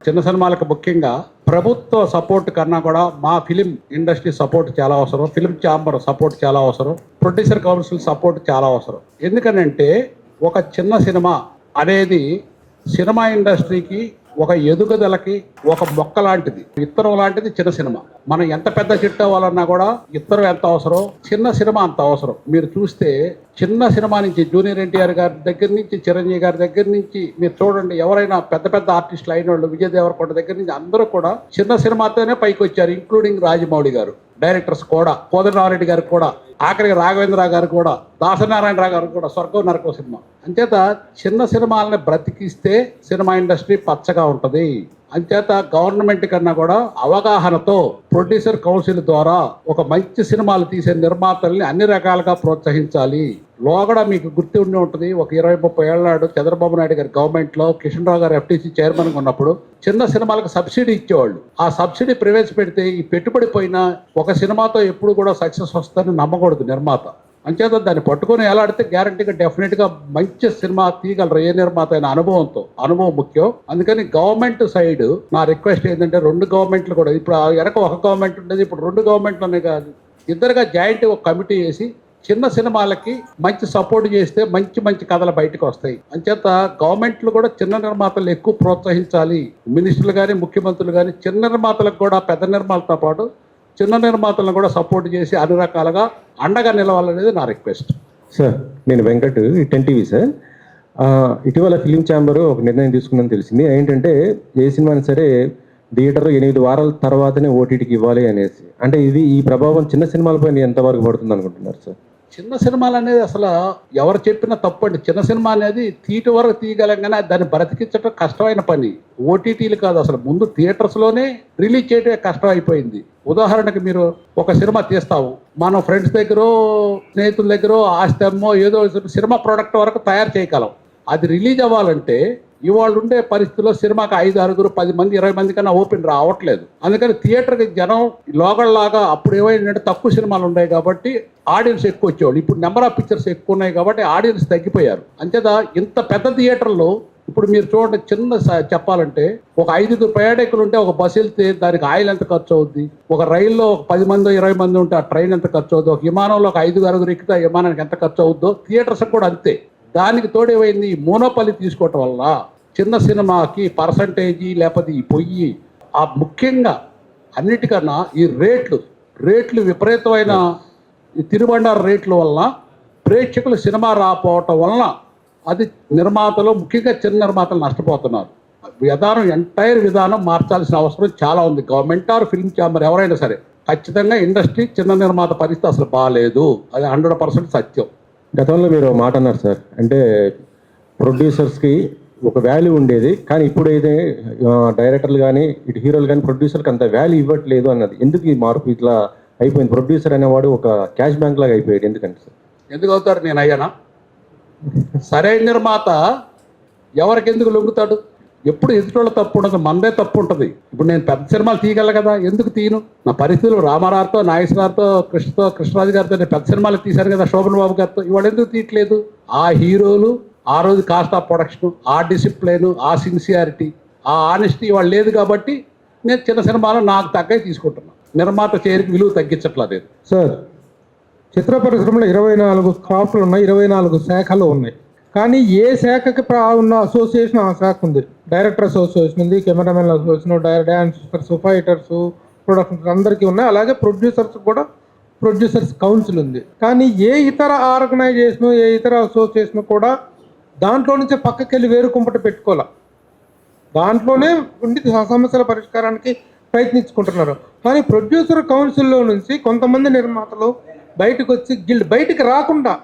చిన్న సినిమాలకు ముఖ్యంగా ప్రభుత్వ సపోర్ట్ కన్నా కూడా మా ఫిలిం ఇండస్ట్రీ సపోర్ట్ చాలా అవసరం, ఫిలిం ఛాంబర్ సపోర్ట్ చాలా అవసరం, ప్రొడ్యూసర్ కౌన్సిల్ సపోర్ట్ చాలా అవసరం. ఎందుకనంటే ఒక చిన్న సినిమా అనేది సినిమా ఇండస్ట్రీకి ఒక ఎదుగుదలకి ఒక మొక్క లాంటిది, ఇత్తనం లాంటిది చిన్న సినిమా. మనం ఎంత పెద్ద చెట్టు అవ్వాలన్నా కూడా ఇత్తనం ఎంత అవసరం, చిన్న సినిమా అంత అవసరం. మీరు చూస్తే చిన్న సినిమా నుంచి జూనియర్ ఎన్టీఆర్ గారి దగ్గర నుంచి చిరంజీవి గారి దగ్గర నుంచి మీరు చూడండి, ఎవరైనా పెద్ద పెద్ద ఆర్టిస్టులు అయిన వాళ్ళు, విజయ్ దేవరకొండ దగ్గర నుంచి అందరూ కూడా చిన్న సినిమాతోనే పైకి వచ్చారు. ఇంక్లూడింగ్ రాజమౌళి గారు, డైరెక్టర్స్ కూడా, కోదండరామిరెడ్డి గారు కూడా, ఆఖరికి రాఘవేంద్ర గారు కూడా, దాసనారాయణరావు గారు కూడా స్వర్గం నరకం సినిమా. అంచేత చిన్న సినిమాలని బ్రతికిస్తే సినిమా ఇండస్ట్రీ పచ్చగా ఉంటుంది. అంచేత గవర్నమెంట్ కన్నా కూడా అవగాహనతో ప్రొడ్యూసర్ కౌన్సిల్ ద్వారా ఒక మంచి సినిమాలు తీసే నిర్మాతల్ని అన్ని రకాలుగా ప్రోత్సహించాలి. లోగడ మీకు గుర్తు ఉండి ఉంటుంది, ఒక 20-30 ఏళ్ళ నాడు చంద్రబాబు నాయుడు గారి గవర్నమెంట్లో కిషన్ రావు గారు FTC చైర్మన్గా ఉన్నప్పుడు చిన్న సినిమాలకు సబ్సిడీ ఇచ్చేవాళ్ళు. ఆ సబ్సిడీ ప్రవేశపెడితే ఈ పెట్టుబడి పోయినా ఒక సినిమాతో ఎప్పుడు కూడా సక్సెస్ వస్తుందని నమ్మకూడదు నిర్మాత. అంచేత దాన్ని పట్టుకొని ఎలాడితే గ్యారంటీగా డెఫినెట్గా మంచి సినిమా తీయగలరు ఏ నిర్మాత అయిన అనుభవంతో. అనుభవం ముఖ్యం. అందుకని గవర్నమెంట్ సైడ్ నా రిక్వెస్ట్ ఏంటంటే 2 గవర్నమెంట్లు కూడా, ఇప్పుడు వెనక ఒక గవర్నమెంట్ ఉండేది, ఇప్పుడు 2 గవర్నమెంట్లోనే కాదు, ఇద్దరుగా జాయింట్ ఒక కమిటీ వేసి చిన్న సినిమాలకి మంచి సపోర్ట్ చేస్తే మంచి మంచి కథలు బయటకు వస్తాయి. అంచేత గవర్నమెంట్లు కూడా చిన్న నిర్మాతలు ఎక్కువ ప్రోత్సహించాలి. మినిస్టర్లు కానీ ముఖ్యమంత్రులు కానీ చిన్న నిర్మాతలకు కూడా పెద్ద నిర్మాతలతో పాటు చిన్న నిర్మాతలను కూడా సపోర్ట్ చేసి అన్ని రకాలుగా అండగా నిలవాలనేది నా రిక్వెస్ట్. సార్, నేను వెంకట్, 10 TV సార్. ఇటీవల ఫిలిం ఛాంబర్ ఒక నిర్ణయం తీసుకుందని తెలిసింది. ఏంటంటే ఏ సినిమాని సరే థియేటర్ 8 వారాల తర్వాతనే OTTకి ఇవ్వాలి అనేసి. అంటే ఈ ప్రభావం చిన్న సినిమాలపైన ఎంతవరకు పడుతుంది అనుకుంటున్నారు సార్? చిన్న సినిమాలు అనేది అసలు ఎవరు చెప్పినా తప్పండి. చిన్న సినిమా అనేది తీటి వరకు తీయగలం కానీ దాన్ని బ్రతికించడం కష్టమైన పని. OTTలు కాదు, అసలు ముందు థియేటర్స్లోనే రిలీజ్ చేయడమే కష్టం అయిపోయింది. ఉదాహరణకి మీరు ఒక సినిమా తీస్తావు, మనం ఫ్రెండ్స్ దగ్గర, స్నేహితుల దగ్గర ఆస్తమ్మో ఏదో సినిమా ప్రోడక్ట్ వరకు తయారు చేయగలం. అది రిలీజ్ అవ్వాలంటే ఇవాళ ఉండే పరిస్థితుల్లో సినిమాకి 5, 6, 10 మంది, 20 మంది కన్నా ఓపెన్ రావట్లేదు. అందుకని థియేటర్కి జనం లోగల్లాగా అప్పుడు ఏమైందంటే తక్కువ సినిమాలు ఉన్నాయి కాబట్టి ఆడియన్స్ ఎక్కువ వచ్చేవాళ్ళు. ఇప్పుడు నెంబర్ ఆఫ్ పిక్చర్స్ ఎక్కువ ఉన్నాయి కాబట్టి ఆడియన్స్ తగ్గిపోయారు. అంచేత ఇంత పెద్ద థియేటర్లో ఇప్పుడు మీరు చూడండి, చిన్న చెప్పాలంటే ఒక 5 ప్రయాణికులు ఉంటే ఒక బస్సు వెళ్తే దానికి ఆయిల్ ఎంత ఖర్చు అవుద్ది, ఒక రైల్లో ఒక 10 మంది 20 మంది ఉంటే ఆ ట్రైన్ ఎంత ఖర్చు అవుద్ది, ఒక విమానంలో ఒక 5, 6 ఎక్కితే ఆ విమానానికి ఎంత ఖర్చు అవుద్దో థియేటర్స్ కూడా అంతే. దానికి తోడేమైంది, ఈ మోనోపలి తీసుకోవటం వల్ల చిన్న సినిమాకి పర్సంటేజీ లేకపోతే ఈ పొయ్యి, ఆ ముఖ్యంగా అన్నిటికన్నా ఈ రేట్లు విపరీతమైన ఈ తిరుబండారు రేట్ల వలన ప్రేక్షకులు సినిమా రాపోవటం వలన అది నిర్మాతలు, ముఖ్యంగా చిన్న నిర్మాతలు నష్టపోతున్నారు. ఎంటైర్ విధానం మార్చాల్సిన అవసరం చాలా ఉంది. గవర్నమెంట్ ఆర్ ఫిల్మ్ ఛాంబర్ ఎవరైనా సరే ఖచ్చితంగా ఇండస్ట్రీ చిన్న నిర్మాత పరిస్థితి అసలు బాగాలేదు, అది 100% సత్యం. గతంలో మీరు మాట అన్నారు సార్, అంటే ప్రొడ్యూసర్స్కి ఒక వాల్యూ ఉండేది, కానీ ఇప్పుడైతే డైరెక్టర్లు కానీ ఇటు హీరోలు కానీ ప్రొడ్యూసర్కి అంత వాల్యూ ఇవ్వట్లేదు అన్నది. ఎందుకు ఈ మార్పు ఇట్లా అయిపోయింది? ప్రొడ్యూసర్ అనేవాడు ఒక క్యాష్ బ్యాంక్ లాగా అయిపోయాడు. ఎందుకంటే సార్, ఎందుకు అవుతారు? నేను అయ్యానా? సరైన నిర్మాత ఎవరికి ఎందుకు లొంగుతాడు? ఎప్పుడు ఎదుటోళ్ళ తప్పు ఉండదు, మనదే తప్పు ఉంటుంది. ఇప్పుడు నేను పెద్ద సినిమాలు తీయగల కదా, ఎందుకు తీయను? నా పరిస్థితులు రామారావుతో, నాగేశ్వరరావుతో, కృష్ణరాజు గారితో నేను పెద్ద సినిమాలు తీశాను కదా, శోభన్ బాబు గారితో. ఇవాళ ఎందుకు తీయట్లేదు? ఆ హీరోలు, ఆ రోజు కాస్ట్ ఆఫ్ ప్రొడక్షన్, ఆ డిసిప్లిన్, ఆ సిన్సియారిటీ, ఆ ఆనెస్టీ ఇవాళ లేదు కాబట్టి నేను చిన్న సినిమాలు నాకు తగ్గ తీసుకుంటున్నాను. నిర్మాత చేరికి విలువ తగ్గించట్లేదు. సార్, చిత్ర పరిశ్రమలో 24 క్రాఫ్ట్లు ఉన్నాయి, 24 శాఖలు ఉన్నాయి. కానీ ఏ శాఖకి ఉన్న అసోసియేషన్ ఆ శాఖ ఉంది. డైరెక్టర్ అసోసియేషన్ ఉంది, cameraman association, dancers, fighters, productions అందరికీ ఉన్నాయి. అలాగే ప్రొడ్యూసర్స్ కూడా ప్రొడ్యూసర్స్ కౌన్సిల్ ఉంది. కానీ ఏ ఇతర ఆర్గనైజేషను, ఏ ఇతర అసోసియేషన్ కూడా దాంట్లో నుంచి పక్కకి వెళ్ళి వేరు కుంపట పెట్టుకోవాలి. దాంట్లోనే ఉండి సమస్యల పరిష్కారానికి ప్రయత్నించుకుంటున్నారు. కానీ ప్రొడ్యూసర్ కౌన్సిల్లో నుంచి కొంతమంది నిర్మాతలు బయటకు వచ్చి బయటికి రాకుండా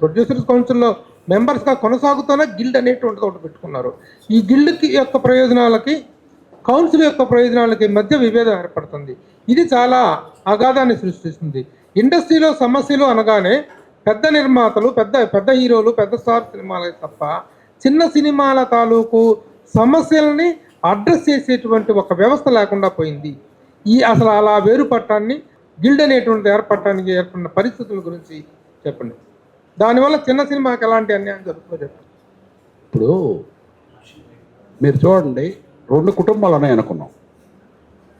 ప్రొడ్యూసర్స్ కౌన్సిల్లో మెంబర్స్గా కొనసాగుతూనే గిల్డ్ అనేటువంటిది ఒకటి పెట్టుకున్నారు. ఈ గిల్డ్కి యొక్క ప్రయోజనాలకి, కౌన్సిల్ యొక్క ప్రయోజనాలకి మధ్య విభేదం ఏర్పడుతుంది. ఇది చాలా అగాధాన్ని సృష్టిస్తుంది. ఇండస్ట్రీలో సమస్యలు అనగానే పెద్ద నిర్మాతలు, పెద్ద హీరోలు, పెద్ద స్టార్ సినిమాలకి తప్ప చిన్న సినిమాల తాలూకు సమస్యలని అడ్రస్ చేసేటువంటి ఒక వ్యవస్థ లేకుండా పోయింది. అసలు అలా వేరుపట్టాన్ని, గిల్డ్ అనేటువంటిది ఏర్పడిన పరిస్థితుల గురించి చెప్పండి. దానివల్ల చిన్న సినిమాకి ఎలాంటి అన్యాయం జరుగుతుందో చెప్పండి. ఇప్పుడు మీరు చూడండి, 2 కుటుంబాలు ఉన్నాయనుకున్నాం.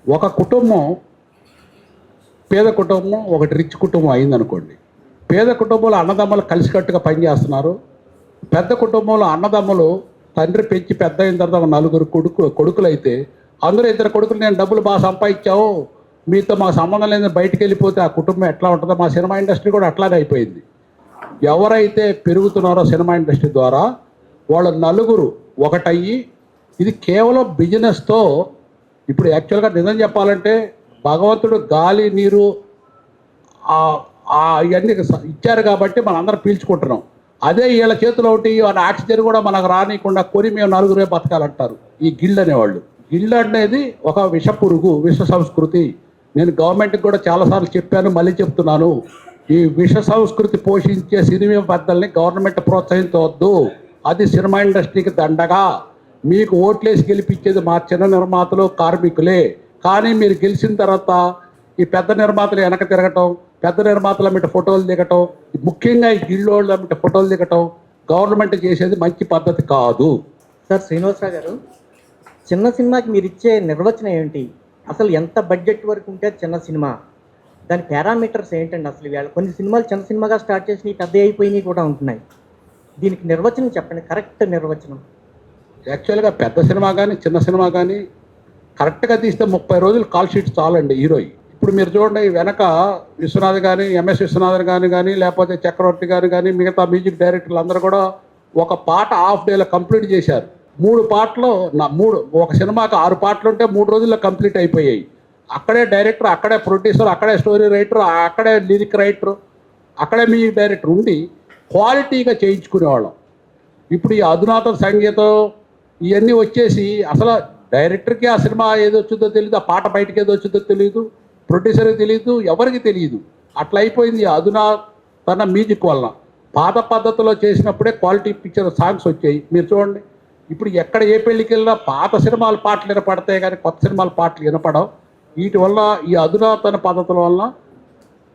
ఒక కుటుంబం పేద కుటుంబం, ఒకటి రిచ్ కుటుంబం అయిందనుకోండి. పేద కుటుంబంలో అన్నదమ్ములు కలిసికట్టుగా పనిచేస్తున్నారు. పెద్ద కుటుంబంలో అన్నదమ్ములు తండ్రి పెంచి పెద్ద అయిన తర్వాత 4 కొడుకులు అయితే అందరూ 2 కొడుకులు నేను డబ్బులు బాగా సంపాదించావు, మీతో మాకు సంబంధం లేదని బయటికి వెళ్ళిపోతే ఆ కుటుంబం ఎట్లా ఉంటుందో మా సినిమా ఇండస్ట్రీ కూడా అట్లానే అయిపోయింది. ఎవరైతే పెరుగుతున్నారో సినిమా ఇండస్ట్రీ ద్వారా వాళ్ళు 4 ఒకటయ్యి ఇది కేవలం బిజినెస్తో. ఇప్పుడు యాక్చువల్గా నిజం చెప్పాలంటే భగవంతుడు గాలి నీరు ఇవన్నీ ఇచ్చారు కాబట్టి మనం అందరం పీల్చుకుంటున్నాం. అదే వీళ్ళ చేతిలో ఒకటి వాళ్ళ ఆక్సిజన్ కూడా మనకు రానియకుండా కొని మేము 4 బతకాలంటారు ఈ గిల్డ్ అనేవాళ్ళు. గిల్డ్ అనేది ఒక విష పురుగు, విష సంస్కృతి. నేను గవర్నమెంట్కి కూడా చాలాసార్లు చెప్పాను, మళ్ళీ చెప్తున్నాను. ఈ విష సంస్కృతి పోషించే సినిమా పెద్దల్ని గవర్నమెంట్ ప్రోత్సహించవద్దు. అది సినిమా ఇండస్ట్రీకి దండగా. మీకు ఓట్లేసి గెలిపించేది మా చిన్న నిర్మాతలు, కార్మికులే. కానీ మీరు గెలిచిన తర్వాత ఈ పెద్ద నిర్మాతలు వెనక తిరగటం, పెద్ద నిర్మాతల మీద ఫోటోలు దిగటం, ముఖ్యంగా ఈ గిల్లోళ్ళ మీద ఫోటోలు దిగటం గవర్నమెంట్ చేసేది మంచి పద్ధతి కాదు. సార్ శ్రీనివాసరావు గారు, చిన్న సినిమాకి మీరు ఇచ్చే నిర్వచనం ఏంటి? అసలు ఎంత బడ్జెట్ వరకు ఉంటే చిన్న సినిమా, దాని పారామీటర్స్ ఏంటండి? అసలు ఇవాళ కొన్ని సినిమాలు చిన్న సినిమాగా స్టార్ట్ చేసినవి పెద్ద అయిపోయినవి కూడా ఉంటున్నాయి. దీనికి నిర్వచనం చెప్పండి, కరెక్ట్ నిర్వచనం. యాక్చువల్గా పెద్ద సినిమా కానీ చిన్న సినిమా కానీ కరెక్ట్గా తీస్తే 30 రోజులు కాల్ షీట్ చాలండి హీరోయి. ఇప్పుడు మీరు చూడండి, వెనక విశ్వనాథ్ కానీ, ఎంఎస్ విశ్వనాథన్ కానీ లేకపోతే చక్రవర్తి గారు కానీ మిగతా మ్యూజిక్ డైరెక్టర్లు అందరూ కూడా ఒక పాట హాఫ్ డేలో కంప్లీట్ చేశారు. 3 పాటలు ఒక సినిమాకి 6 పాటలు ఉంటే 3 రోజుల్లో కంప్లీట్ అయిపోయాయి. అక్కడే డైరెక్టర్, అక్కడే ప్రొడ్యూసర్, అక్కడే స్టోరీ రైటర్, అక్కడే లిరిక్ రైటర్, అక్కడే మ్యూజిక్ డైరెక్టర్ ఉండి క్వాలిటీగా చేయించుకునేవాళ్ళం. ఇప్పుడు ఈ అధునాతన సంగీతం ఇవన్నీ వచ్చేసి అసలు డైరెక్టర్కి ఆ సినిమా ఏదో వచ్చిందో తెలియదు, ఆ పాట బయటకి ఏదో వచ్చిందో తెలియదు, ప్రొడ్యూసర్కి తెలియదు, ఎవరికి తెలియదు. అట్లా అయిపోయింది అధునాతన మ్యూజిక్ వలన. పాత పద్ధతిలో చేసినప్పుడే క్వాలిటీ పిక్చర్ సాంగ్స్ వచ్చాయి. మీరు చూడండి, ఇప్పుడు ఎక్కడ ఏ పెళ్ళికి వెళ్ళినా పాత సినిమాల పాటలు వినపడతాయి కానీ కొత్త సినిమాల పాటలు వినపడవు. వీటి వల్ల ఈ అధునాతన పద్ధతుల వలన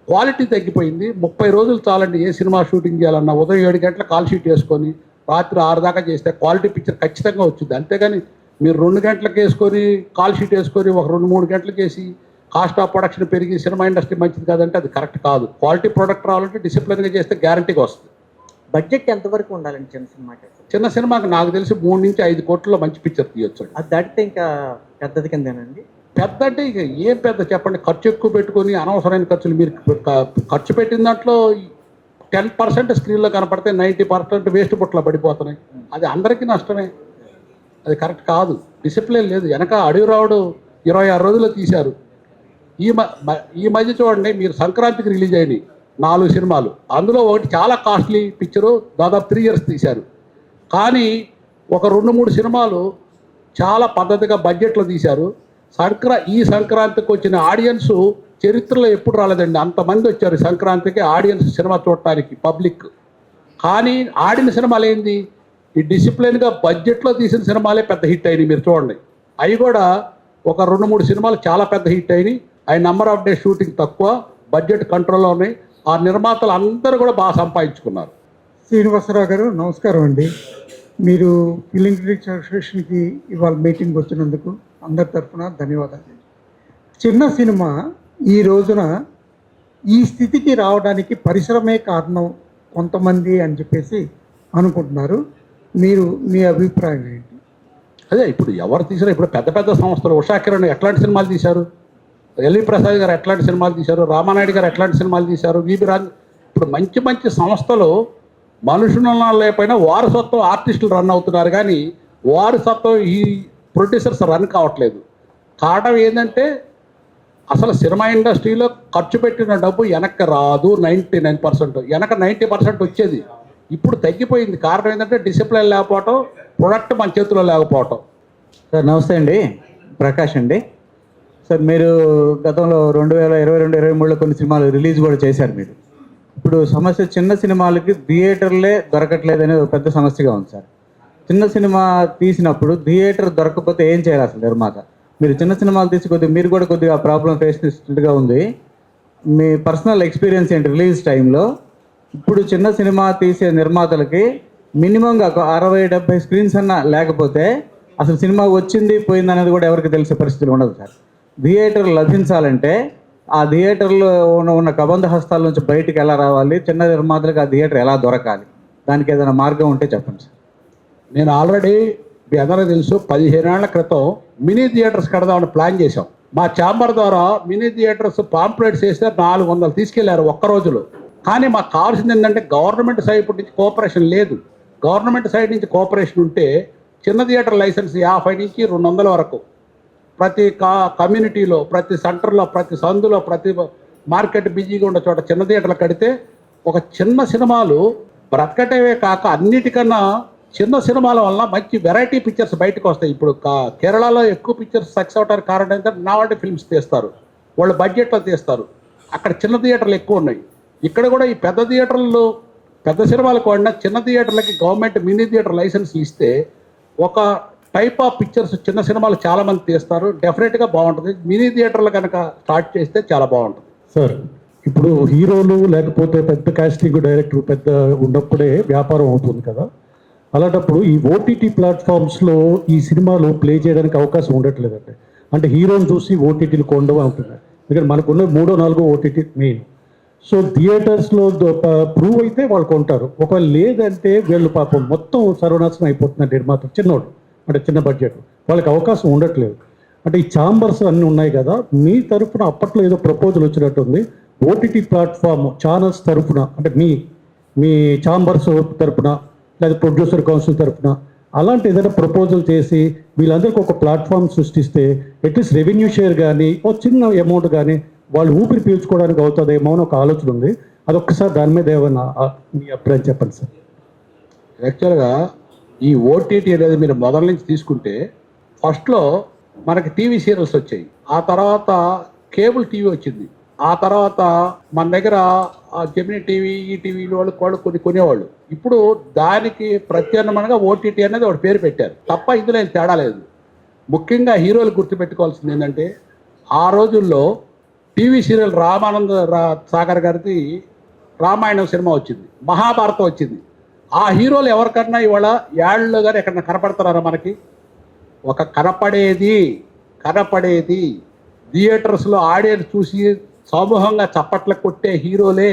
క్వాలిటీ తగ్గిపోయింది. 30 రోజులు చాలండి ఏ సినిమా షూటింగ్ చేయాలన్నా. ఉదయం 7 గంటల కాల్ షీట్ వేసుకొని రాత్రి 6 దాకా చేస్తే క్వాలిటీ పిక్చర్ ఖచ్చితంగా వచ్చింది. అంతేగాని మీరు 2 గంటలకు వేసుకొని కాల్ షీట్ వేసుకొని ఒక 2-3 గంటలకు వేసి కాస్ట్ ఆఫ్ ప్రొడక్షన్ పెరిగి సినిమా ఇండస్ట్రీ మంచిది కాదంటే అది కరెక్ట్ కాదు. క్వాలిటీ ప్రోడక్ట్ రావాలంటే డిసిప్లిన్గా చేస్తే గ్యారంటీగా వస్తుంది. బడ్జెట్ ఎంతవరకు ఉండాలండి చిన్న సినిమాకి? చిన్న సినిమాకి నాకు తెలిసి 3 నుంచి 5 కోట్లలో మంచి పిక్చర్ తీయొచ్చు. అది దాటితే ఇంకా పెద్దది కిందేనండి. పెద్ద అంటే ఇక ఏం పెద్ద చెప్పండి, ఖర్చు ఎక్కువ పెట్టుకొని అనవసరమైన ఖర్చులు. మీరు ఖర్చు పెట్టిన దాంట్లో 10% స్క్రీన్లో కనపడితే 90% వేస్ట్ బుట్టలో పడిపోతున్నాయి. అది అందరికీ నష్టమే, అది కరెక్ట్ కాదు. డిసిప్లిన్ లేదు. వెనక అడవి రావుడు 26 రోజుల్లో తీశారు. ఈ మధ్య చూడండి, మీరు సంక్రాంతికి రిలీజ్ అయినాయి 4 సినిమాలు. అందులో ఒకటి చాలా కాస్ట్లీ పిక్చరు, దాదాపు 3 years తీశారు. కానీ ఒక 2-3 సినిమాలు చాలా పద్ధతిగా బడ్జెట్లో తీశారు. ఈ సంక్రాంతికి వచ్చిన ఆడియన్స్ చరిత్రలో ఎప్పుడు రాలేదండి. అంతమంది వచ్చారు సంక్రాంతికి ఆడియన్స్ సినిమా చూడటానికి, పబ్లిక్. కానీ ఆడిన సినిమాలు ఏంది, ఈ డిసిప్లిన్గా బడ్జెట్లో తీసిన సినిమాలే పెద్ద హిట్ అయినాయి. మీరు చూడండి, అవి కూడా ఒక 2-3 సినిమాలు చాలా పెద్ద హిట్ అయినాయి. అవి నెంబర్ ఆఫ్ డే షూటింగ్ తక్కువ, బడ్జెట్ కంట్రోల్లో ఉన్నాయి. ఆ నిర్మాతలు అందరూ కూడా బాగా సంపాదించుకున్నారు. శ్రీనివాసరావు గారు నమస్కారం అండి. మీరు ఫిలిం క్రిటిక్స్ అసోసియేషన్కి ఇవాళ మీటింగ్ వచ్చినందుకు అందరి తరఫున ధన్యవాదాలు. చిన్న సినిమా ఈ రోజున ఈ స్థితికి రావడానికి పరిశ్రమే కారణం కొంతమంది అని చెప్పేసి అనుకుంటున్నారు. మీ అభిప్రాయం ఏంటి? అదే ఇప్పుడు ఎవరు తీసారో, ఇప్పుడు పెద్ద పెద్ద సంస్థలు, ఉషా కిరణ్ ఎట్లాంటి సినిమాలు తీశారు, ఎల్వి ప్రసాద్ గారు ఎట్లాంటి సినిమాలు తీశారు, రామానాయుడు గారు ఎట్లాంటి సినిమాలు తీశారు, విబి రాజ్. ఇప్పుడు మంచి మంచి సంస్థలు మనుషుల లేకపోయినా వారసత్వం ఆర్టిస్టులు రన్ అవుతున్నారు. కానీ వారసత్వం ఈ ప్రొడ్యూసర్స్ రన్ కావట్లేదు. కారణం ఏంటంటే అసలు సినిమా ఇండస్ట్రీలో ఖర్చు పెట్టిన డబ్బు వెనక్కి రాదు. 99%, వెనక 90% వచ్చేది. ఇప్పుడు తగ్గిపోయింది. కారణం ఏంటంటే డిసిప్లిన్ లేకపోవటం, ప్రొడక్ట్ మన చేతిలో లేకపోవటం. సార్ నమస్తే అండి, ప్రకాష్ అండి. సార్ మీరు గతంలో 2022-23లో కొన్ని సినిమాలు రిలీజ్ కూడా చేశారు. మీరు ఇప్పుడు సమస్య చిన్న సినిమాలకి థియేటర్లే దొరకట్లేదనే ఒక పెద్ద సమస్యగా ఉంది సార్. చిన్న సినిమా తీసినప్పుడు థియేటర్ దొరకకపోతే ఏం చేయాలి అసలు నిర్మాత? మీరు చిన్న సినిమాలు తీసి మీరు కూడా కొద్దిగా ప్రాబ్లం ఫేస్ చేసినట్టుగా ఉంది. మీ పర్సనల్ ఎక్స్పీరియన్స్ ఏంటి రిలీజ్ టైంలో? ఇప్పుడు చిన్న సినిమా తీసే నిర్మాతలకి మినిమంగా 60-70 స్క్రీన్స్ అన్నా లేకపోతే అసలు సినిమా వచ్చింది పోయింది అనేది కూడా ఎవరికి తెలిసే పరిస్థితులు ఉండదు సార్. థియేటర్ లభించాలంటే ఆ థియేటర్లో ఉన్న కబంధ హస్తాల నుంచి బయటికి ఎలా రావాలి, చిన్న నిర్మాతలకు ఆ థియేటర్ ఎలా దొరకాలి, దానికి ఏదైనా మార్గం ఉంటే చెప్పండి సార్. నేను ఆల్రెడీ మీ అందరికీ తెలుసు 15 ఏళ్ల క్రితం మినీ థియేటర్స్ కడదామని ప్లాన్ చేశాం. మా ఛాంబర్ ద్వారా మినీ థియేటర్స్ పాంప్లెట్స్ వేస్తే 400 తీసుకెళ్లారు ఒక్క రోజులో. కానీ మాకు కావాల్సింది ఏంటంటే గవర్నమెంట్ సైడ్ నుంచి కోఆపరేషన్ లేదు. గవర్నమెంట్ సైడ్ నుంచి కోఆపరేషన్ ఉంటే చిన్న థియేటర్ లైసెన్స్ 50 నుంచి 200 వరకు ప్రతి కమ్యూనిటీలో, ప్రతి సెంటర్లో, ప్రతి సందులో, ప్రతి మార్కెట్ బిజీగా ఉన్న చోట చిన్న థియేటర్లు కడితే ఒక చిన్న సినిమాలు బ్రతకటమే కాక అన్నిటికన్నా చిన్న సినిమాల వల్ల మంచి వెరైటీ పిక్చర్స్ బయటకు వస్తాయి. ఇప్పుడు కేరళలో ఎక్కువ పిక్చర్స్ సక్సెస్ అవడానికి కారణం ఏంటంటే నావాటి ఫిల్మ్స్ తీస్తారు, వాళ్ళు బడ్జెట్లో తీస్తారు. అక్కడ చిన్న థియేటర్లు ఎక్కువ ఉన్నాయి. ఇక్కడ కూడా ఈ పెద్ద థియేటర్లు పెద్ద సినిమాలకు వాడినా చిన్న థియేటర్లకి గవర్నమెంట్ మినీ థియేటర్ లైసెన్స్ ఇస్తే ఒక టైప్ ఆఫ్ పిక్చర్స్ చిన్న సినిమాలు చాలామంది తీస్తారు. డెఫినెట్గా బాగుంటుంది. మినీ థియేటర్లు కనుక స్టార్ట్ చేస్తే చాలా బాగుంటుంది. సార్, ఇప్పుడు హీరోలు లేకపోతే పెద్ద కాస్టింగ్ డైరెక్టర్ పెద్ద ఉన్నప్పుడే వ్యాపారం అవుతుంది కదా, అలాంటప్పుడు ఈ ఓటీటీ ప్లాట్ఫామ్స్లో ఈ సినిమాలు ప్లే చేయడానికి అవకాశం ఉండట్లేదండి. అంటే హీరోని చూసి ఓటీటీలు కొండవా ఉంటున్నాయి. ఎందుకంటే మనకున్న 3-4 ఓటీటీ మెయిన్. సో థియేటర్స్లో ప్రూవ్ అయితే వాళ్ళు కొంటారు. ఒకవేళ లేదంటే వీళ్ళు పాపం మొత్తం సర్వనాశనం అయిపోతున్నారు. నిర్మాత చిన్నోడు అంటే చిన్న బడ్జెట్, వాళ్ళకి అవకాశం ఉండట్లేదు. అంటే ఈ ఛాంబర్స్ అన్నీ ఉన్నాయి కదా, మీ తరఫున అప్పట్లో ఏదో ప్రపోజల్ వచ్చినట్టుంది ఓటీటీ ప్లాట్ఫామ్ ఛానల్స్ తరఫున, అంటే మీ ఛాంబర్స్ తరఫున లేదా ప్రొడ్యూసర్ కౌన్సిల్ తరఫున అలాంటి ఏదైనా ప్రపోజల్ చేసి వీళ్ళందరికీ ఒక ప్లాట్ఫామ్ సృష్టిస్తే అట్లీస్ట్ రెవెన్యూ షేర్ కానీ ఓ చిన్న అమౌంట్ కానీ వాళ్ళు ఊపిరి పీల్చుకోవడానికి అవుతుందేమో అని ఒక ఆలోచన ఉంది. అదొక్కసారి దాని మీద ఏమైనా మీ అభిప్రాయం చెప్పండి సార్. యాక్చువల్గా ఈ ఓటీటీ అనేది మీరు మొదల నుంచి తీసుకుంటే ఫస్ట్లో మనకి టీవీ సీరియల్స్ వచ్చాయి, ఆ తర్వాత కేబుల్ టీవీ వచ్చింది, ఆ తర్వాత మన దగ్గర జెమినీ టీవీ, ఈ టీవీలు వాళ్ళు కొనేవాళ్ళు. ఇప్పుడు దానికి ప్రత్యామ్నాయంగా ఓటీటీ అనేది ఒక పేరు పెట్టారు తప్ప ఇందులో ఏం తేడా లేదు. ముఖ్యంగా హీరోలు గుర్తుపెట్టుకోవాల్సింది ఏంటంటే ఆ రోజుల్లో టీవీ సీరియల్ రామానంద సాగర్ గారిది రామాయణం సినిమా వచ్చింది, మహాభారతం వచ్చింది. ఆ హీరోలు ఎవరికన్నా ఇవాళ యాడ్లో కానీ ఎక్కడన్నా కనపడుతున్నారా మనకి? ఒక కనపడేది థియేటర్స్లో ఆడియన్స్ చూసి సమూహంగా చప్పట్లు కొట్టే హీరోలే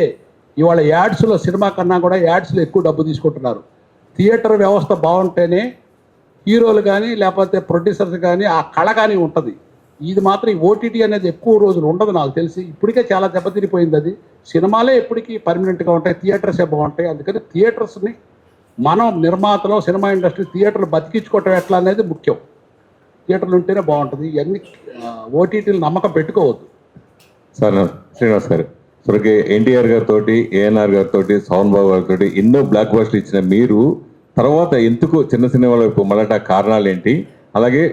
ఇవాళ యాడ్స్లో, సినిమా కన్నా కూడా యాడ్స్లో ఎక్కువ డబ్బు తీసుకుంటున్నారు. థియేటర్ వ్యవస్థ బాగుంటేనే హీరోలు కానీ లేకపోతే ప్రొడ్యూసర్స్ కానీ ఆ కళ కానీ ఉంటుంది. ఇది మాత్రం ఈ ఓటీటీ అనేది ఎక్కువ రోజులు ఉండదు నాకు తెలిసి. ఇప్పటికే చాలా దెబ్బతిరిపోయింది అది. సినిమాలే ఎప్పటికీ పర్మనెంట్గా ఉంటాయి, థియేటర్సే బాగుంటాయి. అందుకని థియేటర్స్ని మనం నిర్మాతలో, సినిమా ఇండస్ట్రీ థియేటర్లు బతికించుకోవటం ఎట్లా అనేది ముఖ్యం. థియేటర్లు ఉంటేనే బాగుంటుంది. ఇవన్నీ ఓటీటీలు నమ్మకం పెట్టుకోవద్దు. సార్ శ్రీనివాస్ గారు, సరికి ఎన్టీఆర్ గారితో, ఏఎన్ఆర్ గారితో, సోహన్ బాబు గారితో ఎన్నో బ్లాక్ బస్టర్లు ఇచ్చిన మీరు తర్వాత ఎందుకు చిన్న సినిమాల వైపు మళ్ళట కారణాలు ఏంటి? అలాగే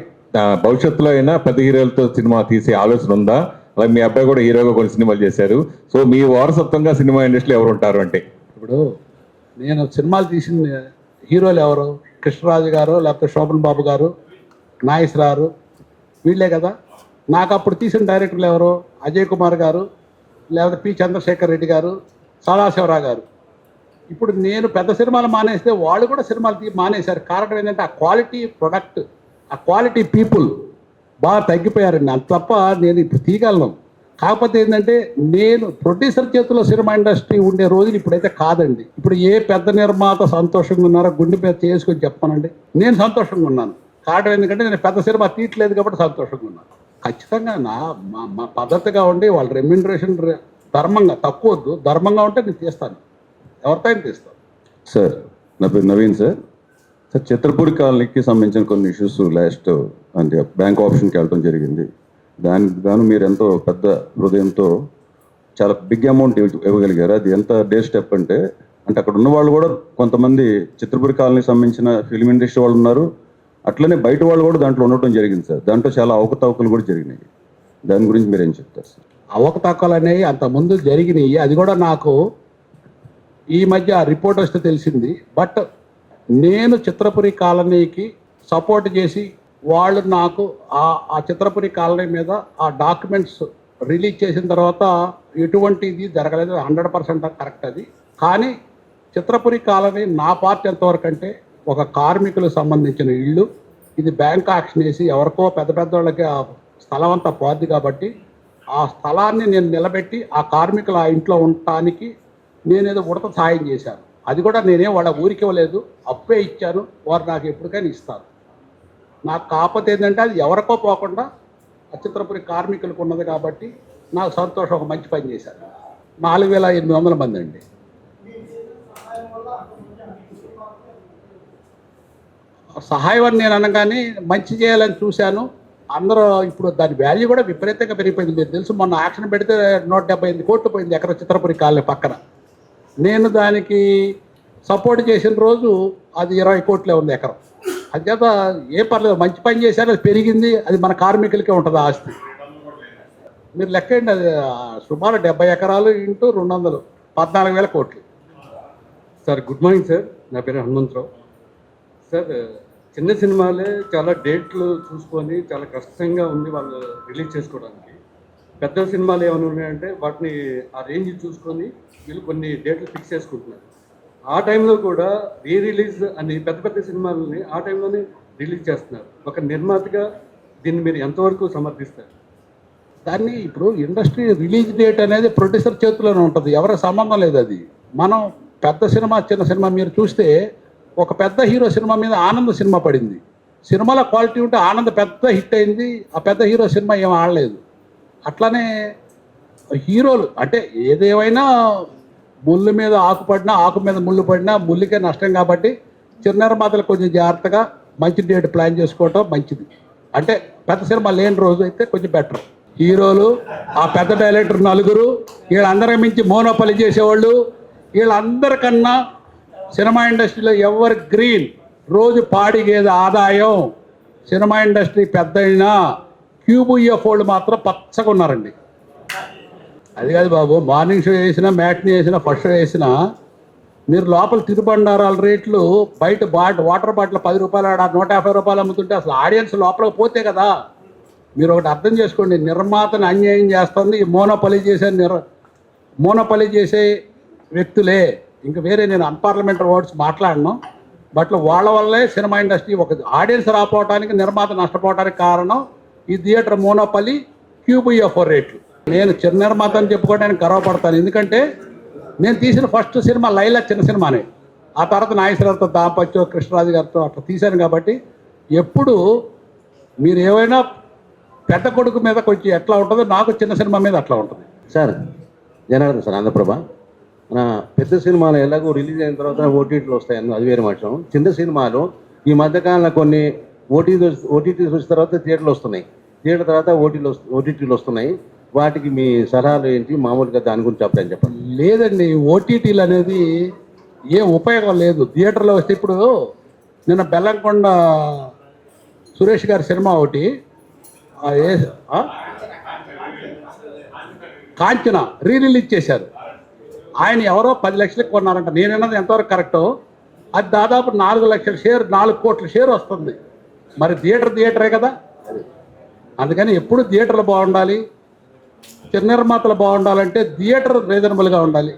భవిష్యత్తులో అయినా పెద్ద హీరోలతో సినిమా తీసే ఆలోచన ఉందా? అలాగే మీ అబ్బాయి కూడా హీరోగా కొన్ని సినిమాలు చేశారు. సో మీ వారసత్వంగా సినిమా ఇండస్ట్రీలో ఎవరు ఉంటారు అంటే? ఇప్పుడు నేను సినిమాలు తీసిన హీరోలు ఎవరు? కృష్ణరాజు గారు, లేకపోతే శోభన్ బాబు గారు, నాగేశ్వరరావు, వీళ్ళే కదా. నాకు అప్పుడు తీసిన డైరెక్టర్లు ఎవరు? అజయ్ కుమార్ గారు, లేకపోతే పి చంద్రశేఖర్ రెడ్డి గారు, సదాశివరావు గారు. ఇప్పుడు నేను పెద్ద సినిమాలు మానేస్తే వాళ్ళు కూడా సినిమాలు మానేశారు. కారణం ఏంటంటే ఆ క్వాలిటీ ప్రొడక్ట్, ఆ క్వాలిటీ పీపుల్ బాగా తగ్గిపోయారండి. అంత తప్ప నేను ఇప్పుడు తీయగలను. కాకపోతే ఏంటంటే నేను ప్రొడ్యూసర్ చేతిలో సినిమా ఇండస్ట్రీ ఉండే రోజులు ఇప్పుడైతే కాదండి. ఇప్పుడు ఏ పెద్ద నిర్మాత సంతోషంగా ఉన్నారో గుండె మీద చేసుకొని చెప్పానండి. నేను సంతోషంగా ఉన్నాను. కారణం ఎందుకంటే నేను పెద్ద సినిమా తీయట్లేదు కాబట్టి సంతోషంగా ఉన్నాను. ఖచ్చితంగా మా పద్ధతిగా ఉండి వాళ్ళ రెమ్యూనరేషన్ ధర్మంగా, తక్కువద్దు, ధర్మంగా ఉంటే నేను తీస్తాను, ఎవరితో తీస్తాను. సార్, నా పేరు నవీన్ సార్. సార్, చిత్రపూడి కాలనీకి సంబంధించిన కొన్ని ఇష్యూస్ లాస్ట్ అంటే బ్యాంక్ ఆప్షన్కి వెళ్ళడం జరిగింది. దానికి గాను మీరు ఎంతో పెద్ద హృదయంతో చాలా బిగ్ అమౌంట్ ఇవ్వగలిగారు. అది ఎంత డే స్టెప్ అంటే అక్కడ ఉన్న వాళ్ళు కూడా కొంతమంది చిత్రపూడి కాలనీకి సంబంధించిన ఫిల్మ్ ఇండస్ట్రీ వాళ్ళు ఉన్నారు, అట్లనే బయట వాళ్ళు కూడా దాంట్లో ఉండటం జరిగింది సార్. దాంట్లో చాలా అవకతవకలు కూడా జరిగినాయి. దాని గురించి మీరు ఏం చెప్తారు సార్? అవకతవకలు అనేవి అంతకుముందు జరిగినాయి. అది కూడా నాకు ఈ మధ్య రిపోర్ట్ వస్తే తెలిసింది. బట్ నేను చిత్రపురి కాలనీకి సపోర్ట్ చేసి వాళ్ళు నాకు ఆ చిత్రపురి కాలనీ మీద ఆ డాక్యుమెంట్స్ రిలీజ్ చేసిన తర్వాత ఎటువంటి ఇది జరగలేదు. 100% కరెక్ట్ అది. కానీ చిత్రపురి కాలనీ నా పార్టీ ఎంతవరకు అంటే ఒక కార్మికులకు సంబంధించిన ఇళ్ళు, ఇది బ్యాంక్ ఆక్షన్ వేసి ఎవరికో పెద్ద పెద్ద వాళ్ళకి ఆ స్థలం అంతా పోద్ది కాబట్టి ఆ స్థలాన్ని నేను నిలబెట్టి ఆ కార్మికులు ఆ ఇంట్లో ఉండటానికి నేనేదో ఉడత సాయం చేశాను. అది కూడా నేనేం వాళ్ళ ఊరికి ఇవ్వలేదు, అప్పే ఇచ్చాను. వారు నాకు ఎప్పటికైనా ఇస్తారు. నాకు కాకపోతే ఏంటంటే అది ఎవరికో పోకుండా చిత్రపురి కార్మికులకు ఉన్నది కాబట్టి నాకు సంతోషం. ఒక మంచి పని చేశాను. 4800 మంది అండి. సహాయం అని నేను అనగానే మంచి చేయాలని చూశాను. అందరూ ఇప్పుడు దాని వాల్యూ కూడా విపరీతంగా పెరిగిపోయింది. మీరు తెలుసు, మొన్న యాక్షన్ పెడితే 178 కోట్లు పోయింది ఎకరం చిత్రపురి కాలనీ పక్కన. నేను దానికి సపోర్ట్ చేసిన రోజు అది 20 కోట్లే ఉంది ఎకరం. అంచేత ఏ పర్లేదు, మంచి పని చేశారు, అది పెరిగింది. అది మన కార్మికులకే ఉంటుంది ఆస్తి. మీరు లెక్కండి, అది సుమారు 70 ఎకరాలు ఇంటూ 200 14,000 కోట్లు. సార్ గుడ్ మార్నింగ్ సార్, నా పేరు హనుమంతరావు. సార్ చిన్న సినిమాలే చాలా డేట్లు చూసుకొని చాలా కష్టంగా ఉంది వాళ్ళు రిలీజ్ చేసుకోవడానికి. పెద్ద సినిమాలు ఏమైనా ఉన్నాయంటే వాటిని ఆ రేంజ్ చూసుకొని వీళ్ళు కొన్ని డేట్లు ఫిక్స్ చేసుకుంటున్నారు. ఆ టైంలో కూడా రీ రిలీజ్ అని పెద్ద పెద్ద సినిమాలని ఆ టైంలోనే రిలీజ్ చేస్తున్నారు. ఒక నిర్మాతగా దీన్ని మీరు ఎంతవరకు సమర్థిస్తారు? దాన్ని ఇప్పుడు ఇండస్ట్రీ రిలీజ్ డేట్ అనేది ప్రొడ్యూసర్ చేతిలోనే ఉంటుంది, ఎవరి సంబంధం లేదు. అది మనం పెద్ద సినిమా చిన్న సినిమా మీరు చూస్తే ఒక పెద్ద హీరో సినిమా మీద ఆనంద్ సినిమా పడింది. సినిమాలో క్వాలిటీ ఉంటే ఆనంద్ పెద్ద హిట్ అయింది, ఆ పెద్ద హీరో సినిమా ఏం ఆడలేదు. అట్లానే హీరోలు అంటే ఏదేమైనా ముళ్ళు మీద ఆకు పడినా ఆకు మీద ముళ్ళు పడినా ముళ్ళుకే నష్టం కాబట్టి చిన్న నిర్మాతలు కొంచెం జాగ్రత్తగా మంచి డేట్ ప్లాన్ చేసుకోవటం మంచిది. అంటే పెద్ద సినిమా లేని రోజు అయితే కొంచెం బెటర్. హీరోలు, ఆ పెద్ద డైరెక్టర్ నలుగురు, వీళ్ళందరి మించి మోనోపలి చేసేవాళ్ళు, వీళ్ళందరికన్నా సినిమా ఇండస్ట్రీలో ఎవరు గ్రీన్ రోజు పాడిగేది ఆదాయం. సినిమా ఇండస్ట్రీ పెద్ద అయినా క్యూబిఎఫ్ వాళ్ళు మాత్రం పచ్చగా ఉన్నారండి. అది కాదు బాబు, మార్నింగ్ షో వేసినా మ్యాట్ని వేసినా ఫస్ట్ షో వేసినా మీరు లోపల తిరుబండారాల రేట్లు బయట వాటర్ బాటిల్ 10 రూపాయలు ఆడ 150 రూపాయలు అమ్ముతుంటే అసలు ఆడియన్స్ లోపలికి పోతే కదా. మీరు ఒకటి అర్థం చేసుకోండి, నిర్మాతను అన్యాయం చేస్తుంది ఈ మోనోపలి చేసే వ్యక్తులే. ఇంకా వేరే నేను అన్పార్లమెంటరీ వర్డ్స్ మాట్లాడను. బట్ వాళ్ళ వల్లే సినిమా ఇండస్ట్రీ ఒక ఆడియన్స్ రాపోవడానికి, నిర్మాత నష్టపోవడానికి కారణం ఈ థియేటర్ మోనోపలి, క్యూబిఎఫ్ రేట్లు. నేను చిన్న నిర్మాత అని చెప్పుకోవడానికి గర్వపడతాను. ఎందుకంటే నేను తీసిన ఫస్ట్ సినిమా లైలా చిన్న సినిమానే. ఆ తర్వాత నాగేశ్వరరావుతో దాపత్యో కృష్ణరాజు గారితో అట్లా తీశాను. కాబట్టి ఎప్పుడు మీరు ఏమైనా పెద్ద కొడుకు మీద కొంచెం ఎట్లా ఉంటుందో నాకు చిన్న సినిమా మీద అట్లా ఉంటుంది. Sir Janardhan sir, Andhraprabha. మన పెద్ద సినిమాలు ఎలాగో రిలీజ్ అయిన తర్వాత ఓటీటీలు వస్తాయని అది వేరే మాట. చిన్న సినిమాలు ఈ మధ్యకాలంలో కొన్ని ఓటీటీస్ వచ్చిన తర్వాత థియేటర్లు వస్తున్నాయి, థియేటర్ తర్వాత ఓటీటీలు వస్తున్నాయి. వాటికి మీ సలహాలు ఏంటి? మామూలుగా దాని గురించి చెప్పండి. లేదండి, ఓటీటీలు అనేది ఏం ఉపయోగం లేదు. థియేటర్లో వస్తే ఇప్పుడు నిన్న బెల్లంకొండ సురేష్ గారి సినిమా ఒకటి కాంచన రిలీజ్ చేశారు. ఆయన ఎవరో 10 లక్షలకు కొన్నారంట. నేనన్నది ఎంతవరకు కరెక్టో, అది దాదాపు 4 లక్షల షేర్, 4 కోట్ల షేర్ వస్తుంది. మరి థియేటరే కదా. అందుకని ఎప్పుడు థియేటర్లు బాగుండాలి, చిన్న నిర్మాతలు బాగుండాలంటే థియేటర్ రీజనబుల్గా ఉండాలి.